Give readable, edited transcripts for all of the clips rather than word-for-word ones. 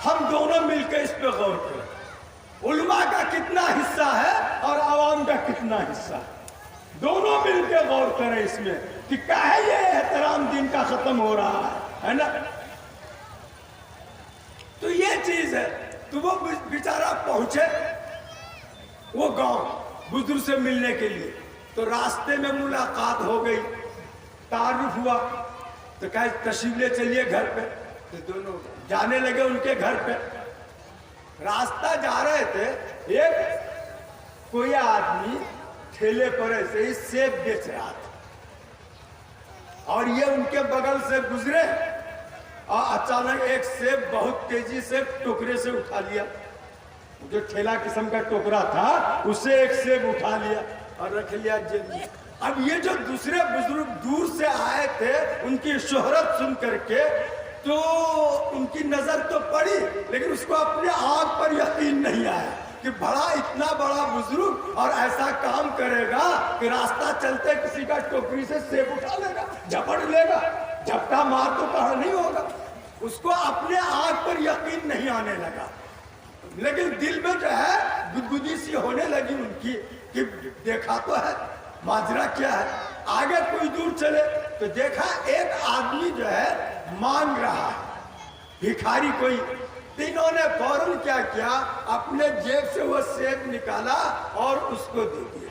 ہم دونوں مل کے اس پہ غور کریں، علماء کا کتنا حصہ ہے اور عوام کا کتنا حصہ ہے، دونوں مل کے غور کریں اس میں کہ کاہے یہ احترام دین کا ختم ہو رہا ہے نا۔ تو یہ چیز ہے۔ تو وہ بیچارہ پہنچے وہ گاؤں بزرگ سے ملنے کے لیے، تو راستے میں ملاقات ہو گئی، تعارف ہوا، تو کہا تشریف لے چلیے گھر پہ، تو دونوں جانے لگے ان کے گھر پہ۔ راستہ جا رہے تھے، ایک کوئی آدمی ٹھیلے پر ایسے ہی سیب بیچ رہا تھا، اور یہ ان کے بغل سے گزرے اور اچانک ایک سیب بہت تیزی سے ٹوکرے سے اٹھا لیا، جو ٹھیلا قسم کا ٹوکرا تھا اسے ایک سیب اٹھا لیا اور رکھ لیا جیب میں۔ اب یہ جو دوسرے بزرگ دور سے آئے تھے، ان کی شہرت سن کر کے تو ان کی نظر تو پڑی، لیکن اس کو اپنے آنکھ پر یقین نہیں آیا کہ بڑا اتنا بڑا بزرگ اور ایسا کام کرے گا کہ راستہ چلتے کسی کا ٹوکری سے سیب اٹھا لے گا، جھپڑ لے گا، جھپٹا مار تو کہاں نہیں ہوگا۔ اس کو اپنے آنکھ پر یقین نہیں آنے لگا، لیکن دل میں جو ہے گدگدی سی ہونے لگی ان کی کہ دیکھا تو ہے ماجرا کیا ہے۔ آگے کچھ دور چلے تو دیکھا ایک آدمی جو ہے مانگ رہا ہے، بھکاری کوئی۔ تینوں نے فوراً کیا کیا، اپنے جیب سے وہ سیب نکالا اور اس کو دے دیا۔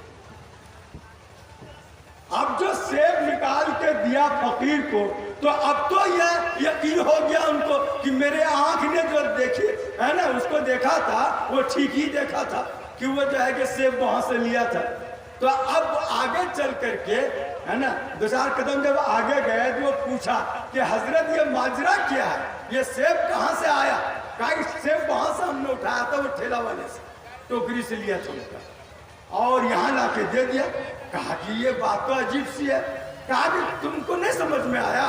اب جو سیب نکال کے دیا فقیر کو، تو اب تو یہ یقین ہو گیا ان کو کہ میرے آنکھ نے جو دیکھی ہے نا، اس کو دیکھا تھا وہ ٹھیک ہی دیکھا تھا کہ وہ جو ہے کہ سیب وہاں سے لیا تھا۔ تو اب آگے چل کر کے ہے نا 2-4 قدم جب آگے گئے تو وہ پوچھا کہ حضرت یہ ماجرا کیا ہے، یہ سیب کہاں سے آیا؟ کہا کہ سیب وہاں سے ہم نے اٹھایا تھا، وہ ٹھیلا والے سے ٹوکری سے لیا تھا ان کا، اور یہاں لا کے دے دیا۔ کہا کہ یہ بات تو عجیب سی ہے۔ کہا کہ تم کو نہیں سمجھ میں آیا؟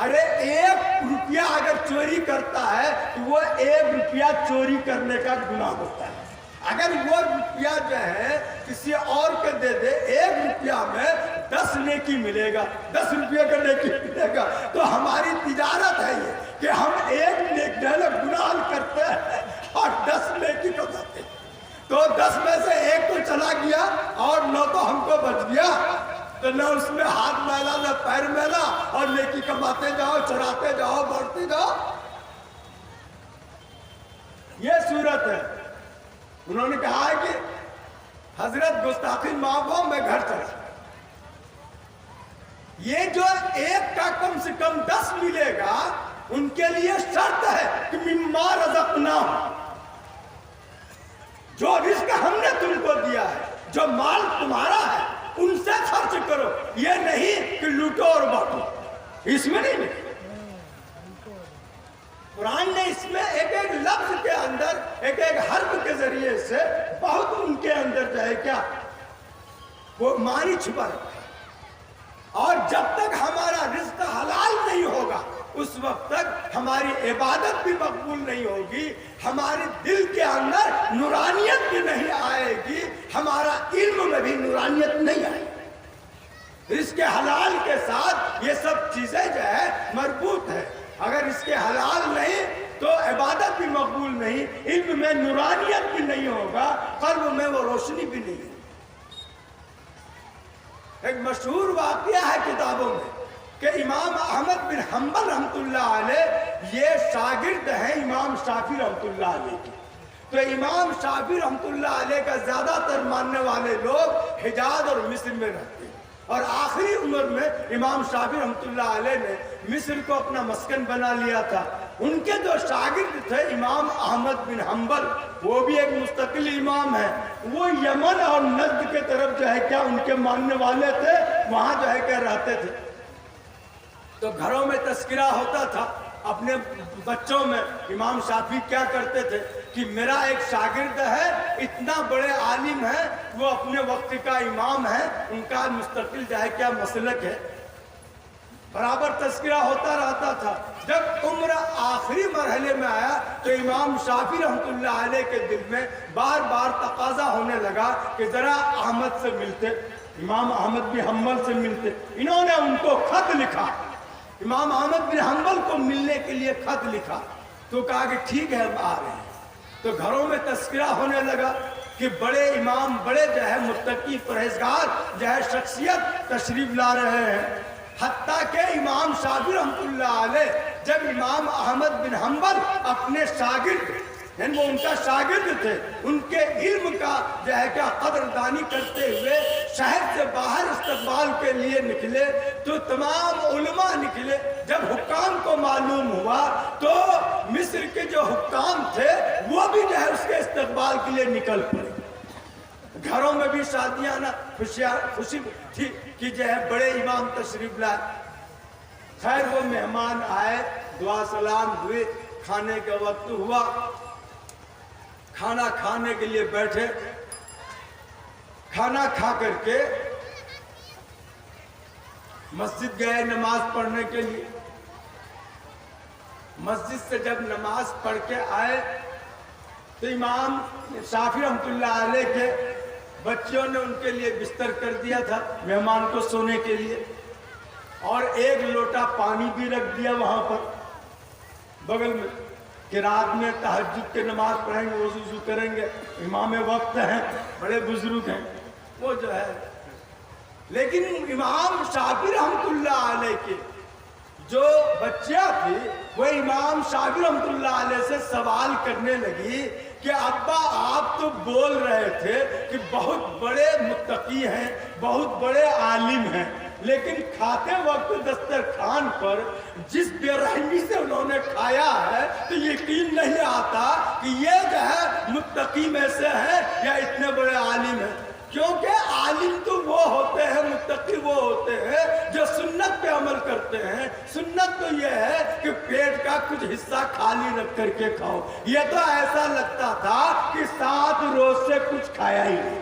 ارے 1 روپیہ اگر چوری کرتا ہے تو وہ 1 روپیہ چوری کرنے کا گناہ ہوتا ہے۔ اگر وہ روپیہ جو ہے کسی اور کو دے دے، 1 روپیہ میں 10 نیکی ملے گا، 10 روپیہ کا نیکی ملے گا۔ تو ہماری تجارت ہے یہ کہ ہم 1 نیک گناہ کرتے ہیں اور 10 نیکی کماتے ہیں۔ تو 10 میں سے 1 تو چلا گیا اور 9 تو ہم کو بچ گیا۔ تو نہ اس میں ہاتھ میلا نہ پیر میلا، اور نیکی کماتے جاؤ، چراتے جاؤ، بڑھتے جاؤ۔ یہ صورت ہے۔ انہوں نے کہا ہے کہ حضرت گستاخی معاف ہو، میں گھر چلا۔ یہ جو 1 کا کم سے کم 10 ملے گا، ان کے لیے شرط ہے کہ مما رزقناہم، جو رزق ہم نے تم کو دیا ہے، جو مال تمہارا ہے، ان سے خرچ کرو۔ یہ نہیں کہ لوٹو اور بانٹو، اس میں نہیں لکھا۔ قرآن نے اس میں ایک ایک لفظ کے اندر، ایک ایک حرف کے ذریعے سے بہت ان کے اندر جو ہے کیا وہ معنی چھپا رکھا ہے۔ اور جب تک ہمارا رزق حلال نہیں ہوگا، اس وقت تک ہماری عبادت بھی مقبول نہیں ہوگی، ہمارے دل کے اندر نورانیت بھی نہیں آئے گی، ہمارا علم میں بھی نورانیت نہیں آئے گی۔ رزق حلال کے ساتھ یہ سب چیزیں جو ہے مربوط ہے۔ اگر اس کے حلال نہیں تو عبادت بھی مقبول نہیں، علم میں نورانیت بھی نہیں ہوگا، قلب میں وہ روشنی بھی نہیں ہے۔ ایک مشہور واقعہ ہے کتابوں میں کہ امام احمد بن حنبل رحمۃ اللہ علیہ یہ شاگرد ہیں امام شافعی رحمۃ اللہ علیہ کی۔ تو امام شافعی رحمۃ اللہ علیہ کا زیادہ تر ماننے والے لوگ حجاز اور مصر میں رہتے ہیں، اور آخری عمر میں امام شافعی رحمۃ اللہ علیہ نے مصر کو اپنا مسکن بنا لیا تھا۔ ان کے جو شاگرد تھے امام احمد بن حنبل، وہ بھی ایک مستقل امام ہے، وہ یمن اور نجد کے طرف جو ہے کیا ان کے ماننے والے تھے، وہاں جو ہے کیا رہتے تھے۔ تو گھروں میں تذکرہ ہوتا تھا اپنے بچوں میں، امام شافعی کیا کرتے تھے کہ میرا ایک شاگرد ہے، اتنا بڑے عالم ہے، وہ اپنے وقت کا امام ہے، ان کا مستقل جو ہے کیا مسلک ہے، برابر تذکرہ ہوتا رہتا تھا۔ جب عمر آخری مرحلے میں آیا تو امام شافعی رحمۃ اللہ علیہ کے دل میں بار بار تقاضا ہونے لگا کہ ذرا احمد سے ملتے، امام احمد بن حنبل سے ملتے۔ انہوں نے ان کو خط لکھا، امام احمد بن حنبل کو ملنے کے لیے خط لکھا، تو کہا کہ ٹھیک ہے ہم آ رہے ہیں. تو گھروں میں تذکرہ ہونے لگا کہ بڑے امام، بڑے جو ہے متقی پرہیزگار جو ہے شخصیت تشریف لا رہے ہیں. حتیٰ کہ امام شافعی رحمۃ اللہ علیہ جب امام احمد بن حنبل اپنے شاگرد، یعنی وہ ان کا شاگرد تھے، ان کے علم کا جو ہے کیا قدردانی کرتے ہوئے شہر سے باہر استقبال کے لیے نکلے، تو تمام علماء نکلے. جب حکام کو معلوم ہوا تو مصر کے جو حکام تھے وہ بھی جو ہے اس کے استقبال کے لیے نکل پڑے. گھروں میں بھی شادیاں خوشی تھی کہ جو ہے بڑے امام تشریف لائے. خیر وہ مہمان آئے، دعا سلام ہوئے، کھانے کا وقت ہوا، کھانا کھانے کے لیے بیٹھے. کھانا کھا کر کے مسجد گئے نماز پڑھنے کے لیے. مسجد سے جب نماز پڑھ کے آئے تو امام شافعی رحمۃ اللہ علیہ کے بچوں نے ان کے لیے بستر کر دیا تھا مہمان کو سونے کے لیے، اور ایک لوٹا پانی بھی رکھ دیا وہاں پر بغل میں کہ رات میں تہجد کے نماز پڑھیں گے، وضو کریں گے، امام وقت ہیں، بڑے بزرگ ہیں وہ جو ہے. لیکن امام شافعی رحمۃ اللہ علیہ کے جو بچیاں تھی وہ امام شافعی رحمۃ اللہ علیہ سے سوال کرنے لگی کہ ابا آپ تو بول رہے تھے کہ بہت بڑے متقی ہیں، بہت بڑے عالم ہیں، لیکن کھاتے وقت دسترخوان پر جس بے رحمی سے انہوں نے کھایا ہے تو یقین نہیں آتا کہ یہ جو ہے متقی میں سے ہے یا اتنے بڑے عالم ہیں. کیونکہ عالم تو وہ ہوتے ہیں، متقی وہ ہوتے ہیں جو سنت پہ عمل کرتے ہیں. سنت تو یہ ہے کہ پیٹ کا کچھ حصہ خالی رکھ کر کے کھاؤ. یہ تو ایسا لگتا تھا کہ 7 روز سے کچھ کھایا ہی نہیں.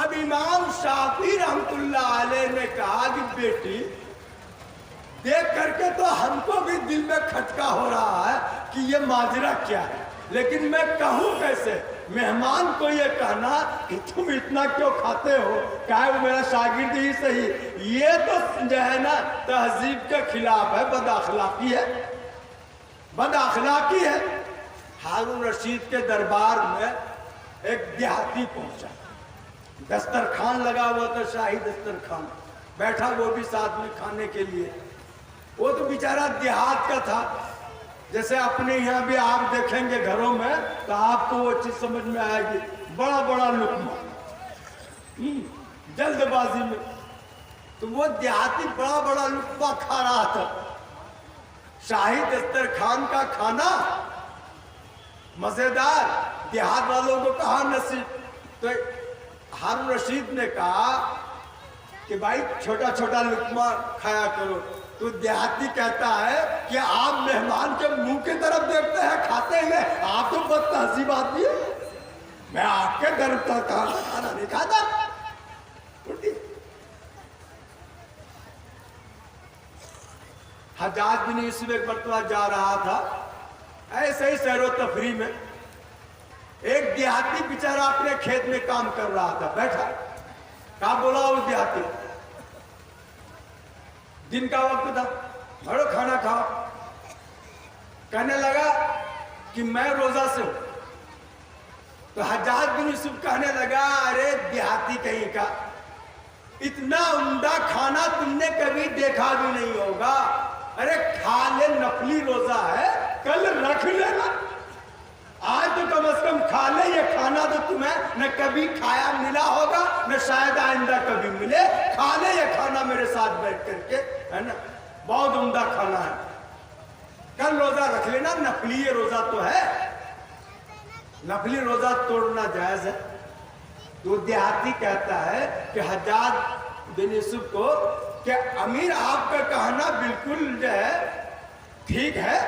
اب امام شافعی رحمۃ اللہ علیہ نے کہا کہ بیٹی دیکھ کر کے تو ہم کو بھی دل میں کھٹکا ہو رہا ہے کہ یہ ماجرا کیا ہے، لیکن میں کہوں کیسے؟ مہمان کو یہ کہنا کہ تم اتنا کیوں کھاتے ہو، کہا وہ میرا شاگرد ہی صحیح، یہ تو جو ہے نا تہذیب کے خلاف ہے، بد اخلاقی ہے، بد اخلاقی ہے. ہارون رشید کے دربار میں ایک دیہاتی پہنچا، دسترخوان لگا ہوا تھا، شاہی دسترخوان، بیٹھا وہ بھی ساتھ میں کھانے کے لیے. وہ تو بیچارہ دیہات کا تھا، جیسے اپنے یہاں بھی آپ دیکھیں گے گھروں میں تو آپ کو وہ چیز سمجھ میں آئے گی، بڑا بڑا لقمہ جلد بازی میں. تو وہ دیہاتی بڑا بڑا لقمہ کھا رہا تھا. شاہی دسترخوان کا کھانا مزیدار، دیہات والوں کو کہاں نصیب. تو ہارون رشید نے کہا کہ بھائی چھوٹا چھوٹا لقمہ کھایا کرو. تو دیہاتی کہتا ہے کہ آپ مہمان کے منہ کی طرف دیکھتے ہیں کھاتے ہیں، آپ تو بد تہذیب آدمی ہے، میں آپ کے گھر کا کھانا نہیں کھاتا. حجاج بن یوسف ایک مرتبہ جا رہا تھا ایسے ہی سیر و تفریح میں، ایک دیہاتی بیچارہ اپنے کھیت میں کام کر رہا تھا، بیٹھا کہا بولا اس دیہاتی، دن کا وقت تھا، بڑو کھانا کھاؤ. کہنے لگا کہ میں روزہ سے ہوں. تو حجاج بن یوسف کہنے لگا ارے دیہاتی کہیں کا، اتنا عمدہ کھانا تم نے کبھی دیکھا بھی نہیں ہوگا، ارے کھا لے، نفلی روزہ ہے، کل رکھ لینا، آج تو کم از کم کھا لے. یہ کھانا تو تمہیں نہ کبھی کھایا ملا ہوگا نہ شاید آئندہ کبھی ملے، کھا لے یہ کھانا میرے ساتھ بیٹھ کر کے، ہے نا، بہت عمدہ کھانا ہے، کل روزہ رکھ لینا، نفلی یہ روزہ تو ہے، نفلی روزہ توڑنا جائز ہے. تو دیہاتی کہتا ہے کہ حجاج بن یوسف کو کہ امیر آپ کا کہنا بالکل جو ہے ٹھیک ہے،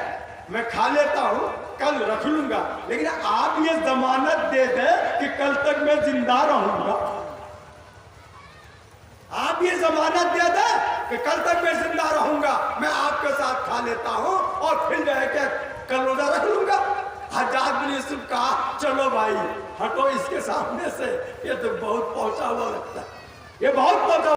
میں کھا لیتا ہوں، کل رکھ لوں گا، لیکن آپ یہ ضمانت دے دیں کہ کل تک میں زندہ رہوں گا. آپ یہ ضمانت دے دیں کہ کل تک میں زندہ رہوں گا، میں آپ کے ساتھ کھا لیتا ہوں اور پھر جو ہے کہ کل روزہ رکھ لوں گا. حجاج بن یوسف کہا چلو بھائی ہٹو اس کے سامنے سے، یہ تو بہت پہنچا ہوا لگتا ہے، یہ بہت پہنچا